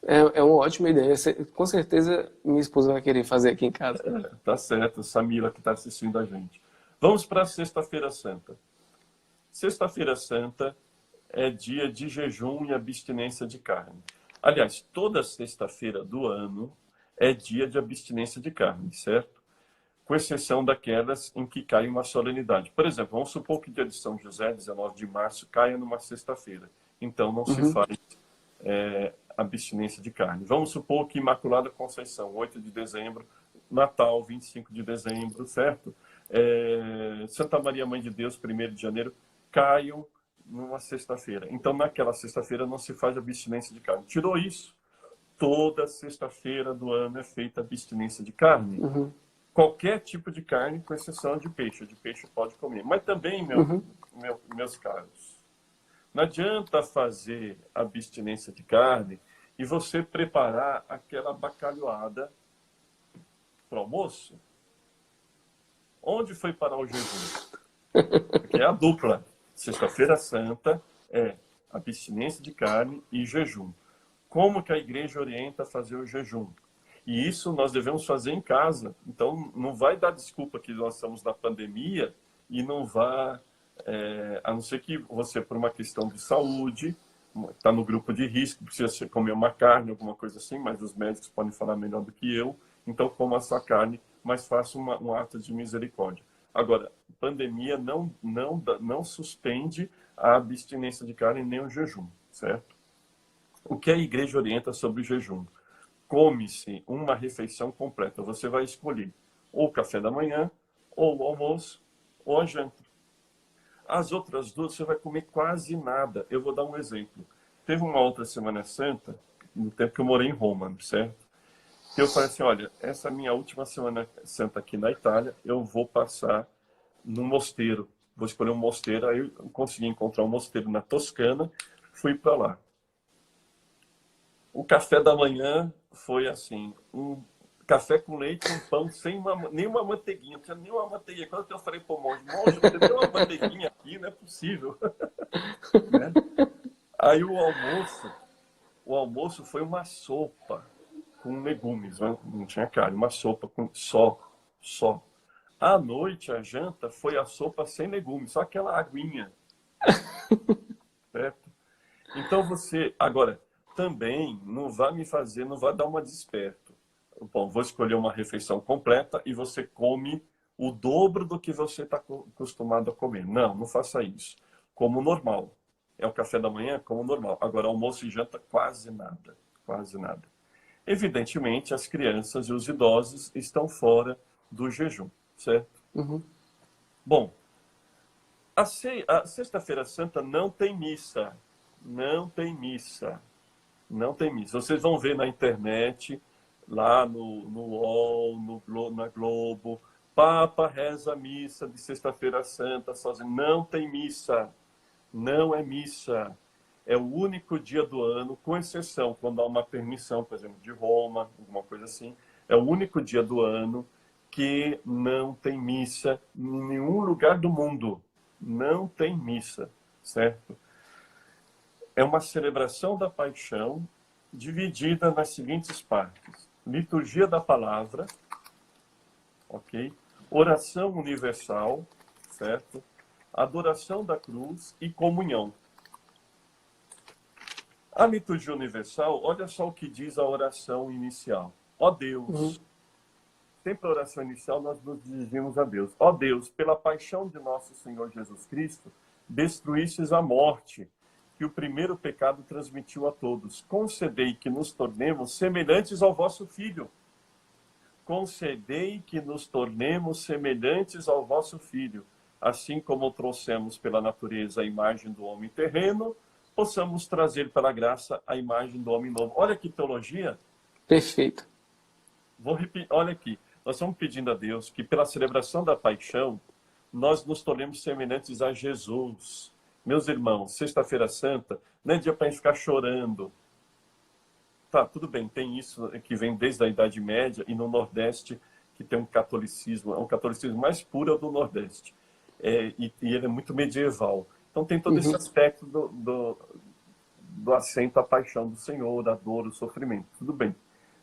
É uma ótima ideia. Com certeza minha esposa vai querer fazer aqui em casa. Tá certo, Samira que está assistindo a gente. Vamos para a Sexta-feira Santa. Sexta-feira Santa é dia de jejum e abstinência de carne. Aliás, toda sexta-feira do ano é dia de abstinência de carne, certo? com exceção daquelas em que cai uma solenidade. Por exemplo, vamos supor que o dia de São José, 19 de março, caia numa sexta-feira. Então, não se faz abstinência de carne. Vamos supor que Imaculada Conceição, 8 de dezembro, Natal, 25 de dezembro, certo? Santa Maria Mãe de Deus, 1º de janeiro, caiam numa sexta-feira. Então, naquela sexta-feira não se faz abstinência de carne. Tirou isso, toda sexta-feira do ano é feita abstinência de carne. Qualquer tipo de carne, com exceção de peixe. De peixe pode comer. Mas também, meus caros, não adianta fazer abstinência de carne e você preparar aquela bacalhoada para o almoço. Onde foi parar o jejum? Porque é a dupla. Sexta-feira Santa é abstinência de carne e jejum. Como que a igreja orienta a fazer o jejum? E isso nós devemos fazer em casa. Então, não vai dar desculpa que nós estamos na pandemia e não vá... a não ser que você, por uma questão de saúde, está no grupo de risco, precisa comer uma carne, alguma coisa assim, mas os médicos podem falar melhor do que eu. Então, coma essa carne, mas faça um ato de misericórdia. Agora, pandemia não suspende a abstinência de carne nem o jejum, certo? O que a igreja orienta sobre o jejum? Come-se uma refeição completa. Você vai escolher ou o café da manhã, ou o almoço, ou a janta. As outras duas você vai comer quase nada. Eu vou dar um exemplo. Teve uma outra Semana Santa, no tempo que eu morei em Roma, certo? Eu falei assim, olha, essa minha última Semana Santa aqui na Itália, eu vou passar num mosteiro. Vou escolher um mosteiro. Aí eu consegui encontrar um mosteiro na Toscana, fui para lá. O café da manhã foi assim, um café com leite, um pão sem nenhuma manteiguinha. Não tinha nenhuma manteiguinha. Quando eu falei para o monge, você tem uma manteiguinha aqui? Não é possível. Né? Aí o almoço foi uma sopa com legumes, não tinha carne, uma sopa com só. À noite, a janta foi a sopa sem legumes, só aquela aguinha. Certo? Então você, agora, também não vai dar uma desperto. Bom, vou escolher uma refeição completa e você come o dobro do que você está acostumado a comer. Não faça isso. Como normal. É o café da manhã, como normal. Agora, almoço e janta, quase nada. Quase nada. Evidentemente, as crianças e os idosos estão fora do jejum, certo? Bom, a Sexta-feira Santa não tem missa. Não tem missa. Não tem missa. Vocês vão ver na internet, lá no UOL, na Globo, Papa reza a missa de Sexta-feira Santa sozinho. Não tem missa. Não é missa. É o único dia do ano, com exceção, quando há uma permissão, por exemplo, de Roma, alguma coisa assim, é o único dia do ano que não tem missa em nenhum lugar do mundo. Não tem missa, certo? É uma celebração da paixão dividida nas seguintes partes. Liturgia da palavra, ok? Oração universal, certo? Adoração da cruz e comunhão. A liturgia universal, olha só o que diz a oração inicial. Ó Deus, sempre a oração inicial nós nos dirigimos a Deus. Ó Deus, pela paixão de nosso Senhor Jesus Cristo, destruístes a morte, que o primeiro pecado transmitiu a todos. Concedei que nos tornemos semelhantes ao vosso Filho. Concedei que nos tornemos semelhantes ao vosso Filho, assim como trouxemos pela natureza a imagem do homem terreno, possamos trazer pela graça a imagem do homem novo. Olha que teologia. Perfeito. Vou repetir, olha aqui. Nós estamos pedindo a Deus que pela celebração da paixão, nós nos tornemos semelhantes a Jesus. Meus irmãos, Sexta-feira Santa não é dia para a gente ficar chorando. Tá, tudo bem, tem isso que vem desde a Idade Média e no Nordeste, que tem um catolicismo, é um catolicismo mais puro do Nordeste. E ele é muito medieval. Então tem todo esse aspecto do assento à paixão do Senhor, da dor, do sofrimento. Tudo bem.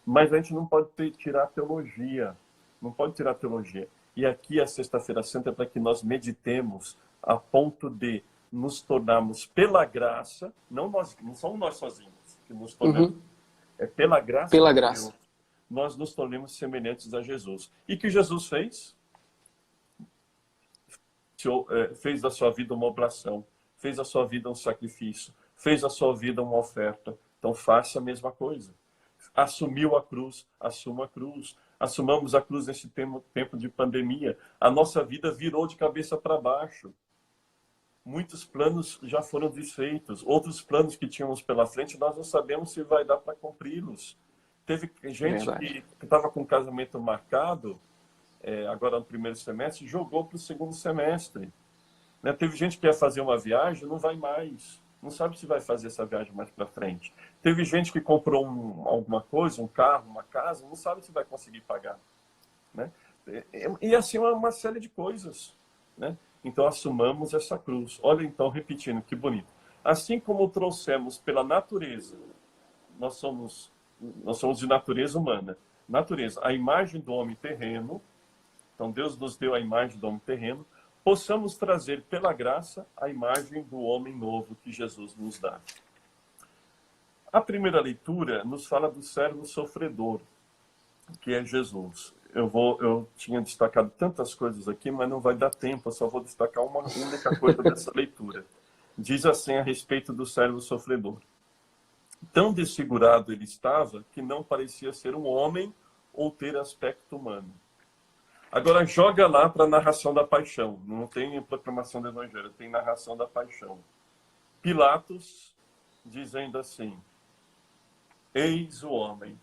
Mas a gente não pode tirar a teologia. Não pode tirar a teologia. E aqui a Sexta-feira Santa é para que nós meditemos a ponto de nos tornarmos pela graça, não somos nós sozinhos que nos tornamos, é pela graça Pela de graça. Deus, nós nos tornemos semelhantes a Jesus. E que Jesus fez? Fez da sua vida uma oblação, fez da sua vida um sacrifício, fez da sua vida uma oferta. Então faça a mesma coisa. Assumiu a cruz, assuma a cruz. Assumamos a cruz nesse tempo de pandemia. A nossa vida virou de cabeça para baixo. Muitos planos já foram desfeitos. Outros planos que tínhamos pela frente, nós não sabemos se vai dar para cumpri-los. Teve gente que estava com o casamento marcado, agora no primeiro semestre, jogou para o segundo semestre. Né? Teve gente que ia fazer uma viagem, não vai mais. Não sabe se vai fazer essa viagem mais para frente. Teve gente que comprou alguma coisa, um carro, uma casa, não sabe se vai conseguir pagar. Né? E assim uma série de coisas. Né? Então assumamos essa cruz. Olha então, repetindo, que bonito. Assim como trouxemos pela natureza, nós somos de natureza humana. Natureza, a imagem do homem terreno. Então Deus nos deu a imagem do homem terreno. Possamos trazer pela graça a imagem do homem novo que Jesus nos dá. A primeira leitura nos fala do servo sofredor, que é Jesus. Eu tinha destacado tantas coisas aqui, mas não vai dar tempo, eu só vou destacar uma única coisa dessa leitura. Diz assim a respeito do servo sofredor. Tão desfigurado ele estava que não parecia ser um homem ou ter aspecto humano. Agora joga lá para a narração da paixão. Não tem proclamação do evangelho, tem narração da paixão. Pilatos dizendo assim: eis o homem.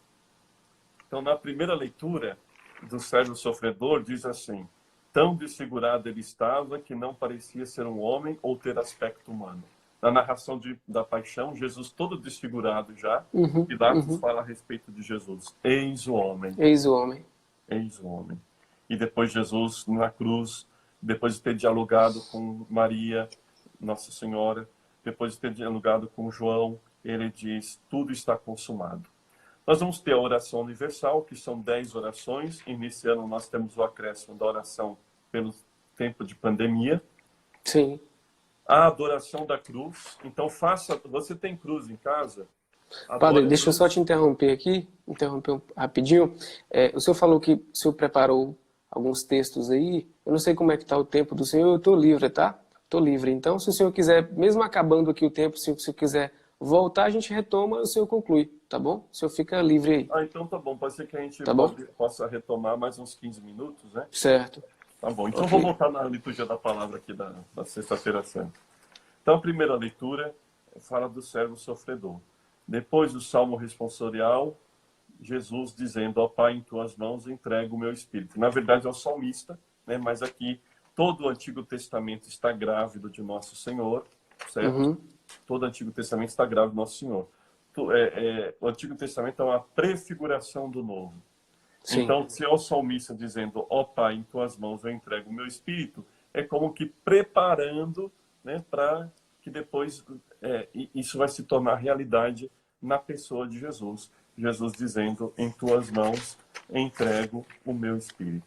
Então, na primeira leitura do servo sofredor, diz assim: tão desfigurado ele estava que não parecia ser um homem ou ter aspecto humano. Na narração da paixão, Jesus todo desfigurado já, Pilatos fala a respeito de Jesus: eis o homem. Eis o homem. Eis o homem. E depois Jesus, na cruz, depois de ter dialogado com Maria, Nossa Senhora, depois de ter dialogado com João, ele diz: tudo está consumado. Nós vamos ter a oração universal, que são 10 orações. Iniciando, nós temos o acréscimo da oração pelo tempo de pandemia. Sim. A adoração da cruz. Então, você tem cruz em casa? Padre, deixa eu só te interromper aqui, rapidinho. O senhor falou que o senhor preparou alguns textos aí. Eu não sei como é que está o tempo do senhor, eu estou livre, tá? Estou livre. Então, se o senhor quiser, mesmo acabando aqui o tempo, se o senhor quiser voltar, a gente retoma e o senhor conclui, tá bom? O senhor fica livre aí. Ah, então tá bom. Pode ser que a gente possa retomar mais uns 15 minutos, né? Certo. Tá bom. Então vou voltar na liturgia da palavra aqui da Sexta-feira Santa. Então a primeira leitura fala do servo sofredor. Depois do salmo responsorial, Jesus dizendo: ó Pai, em tuas mãos entrego o meu espírito. Na verdade é o salmista, né? Mas aqui todo o Antigo Testamento está grávido de Nosso Senhor, certo? Todo o Antigo Testamento está grávido de Nosso Senhor. O Antigo Testamento é uma prefiguração do Novo. Sim. Então, se é o salmista dizendo: ó Pai, em tuas mãos eu entrego o meu espírito, é como que preparando, né, para que depois isso vai se tornar realidade na pessoa de Jesus. Jesus dizendo: em tuas mãos entrego o meu espírito.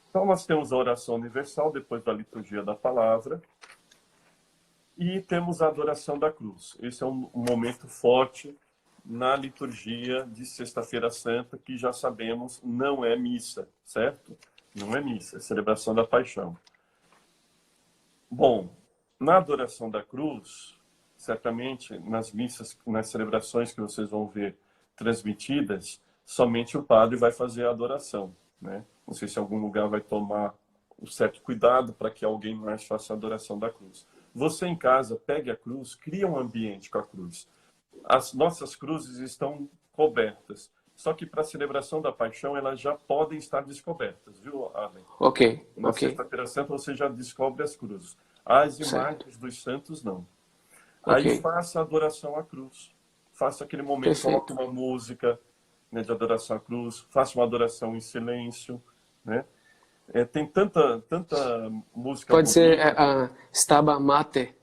Então nós temos a oração universal depois da liturgia da palavra e temos a adoração da cruz. Esse é um momento forte na liturgia de Sexta-feira Santa, que já sabemos não é missa, certo? Não é missa, é celebração da paixão. Bom, na adoração da cruz, certamente nas missas, nas celebrações que vocês vão ver transmitidas, somente o padre vai fazer a adoração, né? Não sei se algum lugar vai tomar um certo cuidado para que alguém mais faça a adoração da cruz. Você em casa, pegue a cruz, cria um ambiente com a cruz. As nossas cruzes estão cobertas, só que para a celebração da paixão elas já podem estar descobertas, viu, Arlen? Ok. Na Sexta-feira Santa você já descobre as cruzes. As imagens dos santos não. Aí faça a adoração à cruz. Faça aquele momento, coloque uma música, né, de adoração à cruz. Faça uma adoração em silêncio, né? Tem tanta música Pode ser bonita. a Stabat Mater,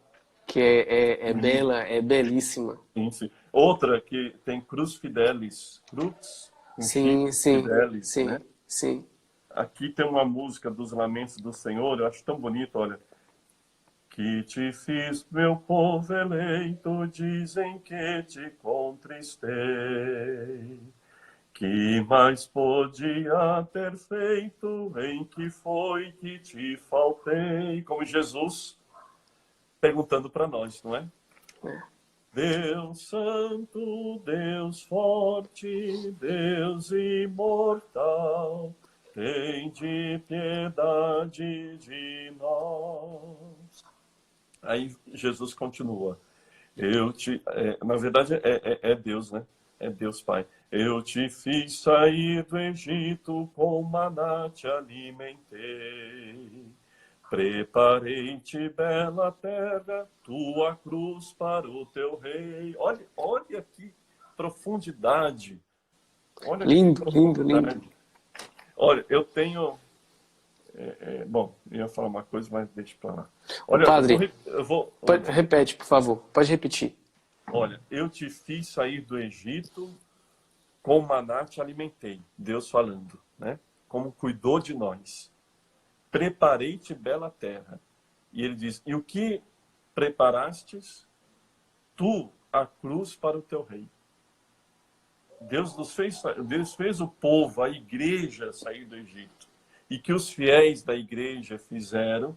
que é bela, é belíssima. Sim. Outra que tem Cruz Fidelis. Cruz Fidelis, né? Sim. Aqui tem uma música dos Lamentos do Senhor, eu acho tão bonito, olha. Que te fiz, meu povo eleito, dizem que te contristei. Que mais podia ter feito, em que foi que te faltei? Como Jesus perguntando para nós, não é? Deus santo, Deus forte, Deus imortal, tende piedade de nós. Aí Jesus continua. Na verdade é Deus, né? É Deus Pai. Eu te fiz sair do Egito, com maná te alimentei. Preparei-te bela terra, tua cruz para o teu rei. Olha que profundidade. Olha que Lindo, lindo, profundidade. lindo. Olha, eu tenho... bom, eu ia falar uma coisa, mas deixa para lá. Ô, Olha, padre, eu vou... repete, por favor. Pode repetir. Olha, eu te fiz sair do Egito, com maná te alimentei. Deus falando, né? Como cuidou de nós. Preparei-te bela terra. E ele diz, e o que preparastes? Tu, a cruz para o teu rei. Deus fez o povo, a igreja, sair do Egito. E que os fiéis da igreja fizeram?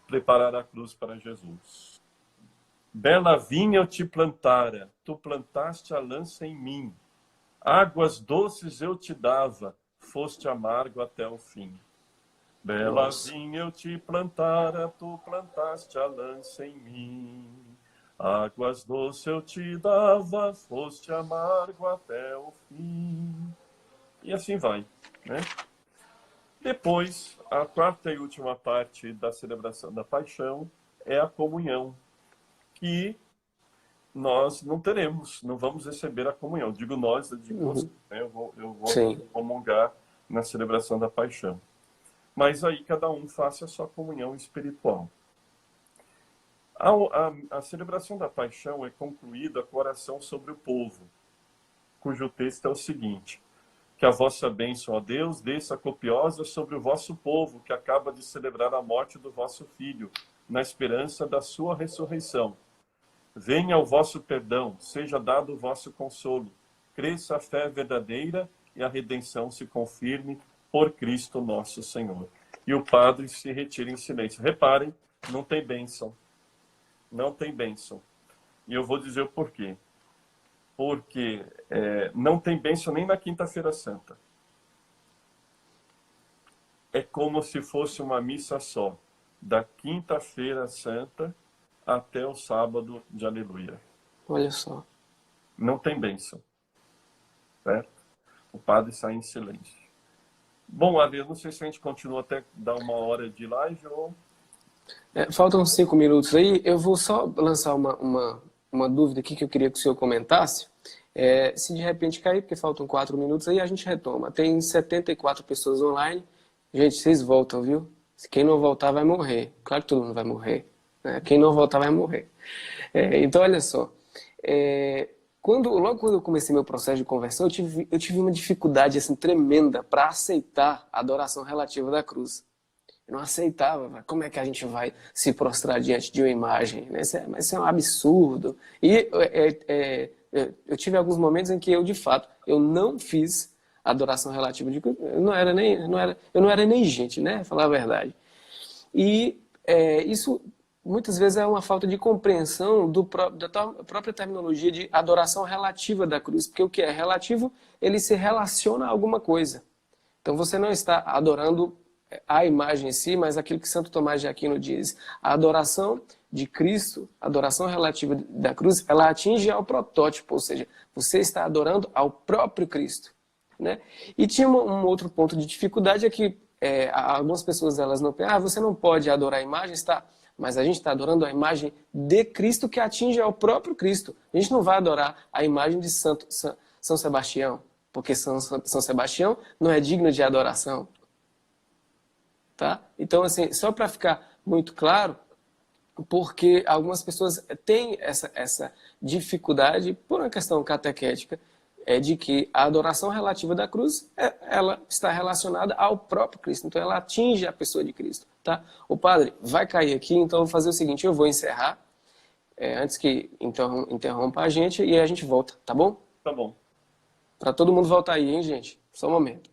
Preparar a cruz para Jesus. Bela vinha eu te plantara, tu plantaste a lança em mim. Águas doces eu te dava, foste amargo até o fim. Bela vinha eu te plantara, tu plantaste a lança em mim. Águas doces eu te dava, foste amargo até o fim. E assim vai, né? Depois, a quarta e última parte da celebração da paixão é a comunhão, que nós não teremos, não vamos receber a comunhão. Digo nós, eu digo você, né? Eu vou comungar na celebração da paixão. Mas aí cada um faça a sua comunhão espiritual. A celebração da paixão é concluída com a oração sobre o povo, cujo texto é o seguinte: que a vossa bênção, ó Deus, desça copiosa sobre o vosso povo, que acaba de celebrar a morte do vosso Filho, na esperança da sua ressurreição. Venha o vosso perdão, seja dado o vosso consolo, cresça a fé verdadeira e a redenção se confirme por Cristo nosso Senhor. E o padre se retira em silêncio. Reparem, não tem bênção. Não tem bênção. E eu vou dizer o porquê. Porque não tem bênção nem na Quinta-feira Santa. É como se fosse uma missa só, da Quinta-feira Santa até o sábado de Aleluia. Olha só. Não tem bênção. Certo? O padre sai em silêncio. Bom, Aleluia, não sei se a gente continua até dar 1 hora de live ou... Faltam 5 minutos aí. Eu vou só lançar uma dúvida aqui que eu queria que o senhor comentasse. Se de repente cair, porque faltam 4 minutos, aí a gente retoma. Tem 74 pessoas online. Gente, vocês voltam, viu? Quem não voltar vai morrer. Claro que todo mundo vai morrer, né? Quem não voltar vai morrer. Então, olha só. Logo quando eu comecei meu processo de conversão, eu tive uma dificuldade assim, tremenda para aceitar a adoração relativa da cruz. Eu não aceitava. Como é que a gente vai se prostrar diante de uma imagem? Né? Isso é um absurdo. E eu tive alguns momentos em que eu, de fato, eu não fiz adoração relativa de cruz. Eu não era nem gente, né? Falar a verdade. E isso muitas vezes é uma falta de compreensão da própria terminologia de adoração relativa da cruz. Porque o que é relativo, ele se relaciona a alguma coisa. Então você não está adorando a imagem em si, mas aquilo que Santo Tomás de Aquino diz, a adoração de Cristo, a adoração relativa da cruz, ela atinge ao protótipo, ou seja, você está adorando ao próprio Cristo, né? E tinha um outro ponto de dificuldade, é que algumas pessoas elas não pensam, você não pode adorar a imagem, mas a gente está adorando a imagem de Cristo que atinge ao próprio Cristo. A gente não vai adorar a imagem de São Sebastião, porque São Sebastião não é digno de adoração. Tá? Então, assim, só para ficar muito claro, porque algumas pessoas têm essa dificuldade, por uma questão catequética, de que a adoração relativa da cruz, ela está relacionada ao próprio Cristo. Então, ela atinge a pessoa de Cristo. Tá? O padre vai cair aqui, então eu vou fazer o seguinte, eu vou encerrar, antes que interrompa a gente, e a gente volta, tá bom? Tá bom. Para todo mundo voltar aí, hein, gente? Só um momento.